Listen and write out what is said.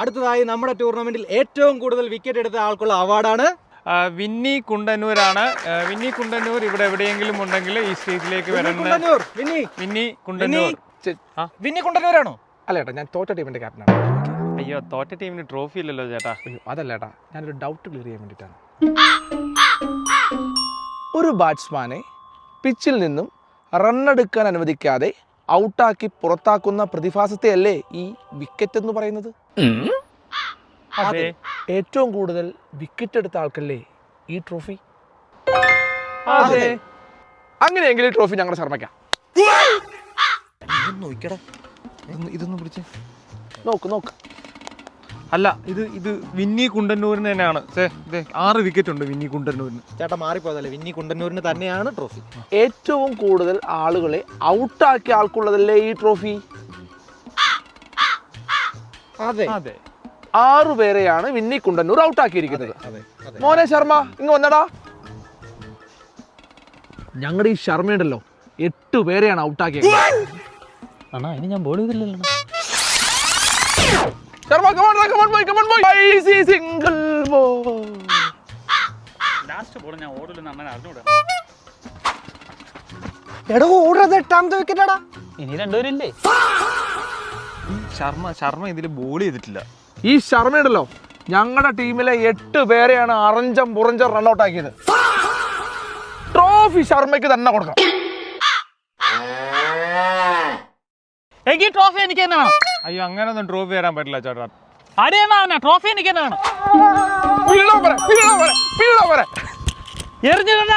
അടുത്തതായി നമ്മുടെ ടൂർണമെന്റിൽ ഏറ്റവും കൂടുതൽ വിക്കറ്റ് എടുത്ത ആൾക്കുള്ള അവാർഡാണ് വിന്നി കുണ്ടന്നൂരാണ്. വിന്നി കുണ്ടന്നൂർ ഇവിടെ എവിടെയെങ്കിലും ഉണ്ടെങ്കിൽ ഈ സ്റ്റേജിലേക്ക് വരണം. വിന്നി കുണ്ടന്നൂരാണോ? അല്ല ചേട്ടാ, ഞാൻ തോറ്റ ടീമിന്റെ ക്യാപ്റ്റനാണ്. അയ്യോ, തോറ്റ ടീമിന് ട്രോഫി ഇല്ലല്ലോ ചേട്ടാ. അതല്ല ചേട്ടാ, ഞാനൊരു ഡൗട്ട് ക്ലിയർ ചെയ്യാൻ വേണ്ടിയിട്ടാണ്. ഒരു ബാറ്റ്സ്മാനെ പിച്ചിൽ നിന്നും റണ്ണെടുക്കാൻ അനുവദിക്കാതെ ഔട്ടാക്കി പുറത്താക്കുന്ന പ്രതിഭാസത്തെയല്ലേ ഈ വിക്കറ്റ് എന്ന് പറയുന്നത്? അതെ. ഏറ്റവും കൂടുതൽ വിക്കറ്റ് എടുത്ത ആൾക്കല്ലേ ഈ ട്രോഫി? അതെ. അങ്ങനെയെങ്കിൽ ഈ ട്രോഫി ഞങ്ങളുടെ ശർമ്മയ്ക്കാം. ഇതൊന്നും പിടിച്ച് നോക്ക്. അല്ല, ഇത് വിന്നി കുണ്ടന്നൂരിന് തന്നെയാണ്. 6 വിക്കറ്റ് ഉണ്ട് വിന്നി കുണ്ടന്നൂരിന്. ചേട്ടാ മാറിപ്പോയതല്ലേ, വിന്നി കുണ്ടന്നൂരിന് തന്നെയാണ് ട്രോഫി. ഏറ്റവും കൂടുതൽ ആളുകളെ ഔട്ടാക്കിയ ആൾക്കുള്ളതല്ലേ ഈ ട്രോഫി? അതെ. 6 പേരെയാണ് വിന്നി കുണ്ടന്നൂർ ഔട്ടാക്കിയിരിക്കുന്നത്. മോനെ ശർമ്മ, ഇങ്ങ് വന്നടാ. ഞങ്ങളുടെ ഈ ശർമ്മയുണ്ടല്ലോ 8 പേരെയാണ് ഔട്ടാക്കിയത്. ഇനി ഞാൻ ബോൾ ചെയ്തില്ലല്ലോ. Sharma, come on boy. Easy single ball. Last ball ഞാൻ ഓടില്ലെന്ന് അണ്ണൻ അറിഞ്ഞൂടാ. എടോ, ഓടുന്നത് 8ാമത്തെ വിക്കറ്റാടാ. ഇനി 2 പേരില്ലേ? ശർമ്മ ഇതിൽ ബോൾ ചെയ്തിട്ടില്ല. ഈ ശർമ്മയുണ്ടല്ലോ ഞങ്ങളുടെ ടീമിലെ 8 പേരെയാണ് അറഞ്ചം പുറഞ്ചം റൺഔട്ട് ആക്കിയത്. ട്രോഫി ശർമ്മയ്ക്ക് തന്നെ കൊടുക്കണം. എനിക്ക് ട്രോഫി എനിക്ക് തന്നെ വേണം. അയ്യോ, അങ്ങനൊന്നും ട്രോഫി തരാൻ പറ്റില്ല ചേട്ടാ. അടിയെന്നാ ട്രോഫി എനിക്ക് തന്നെ വേണം. എറിഞ്ഞിടണ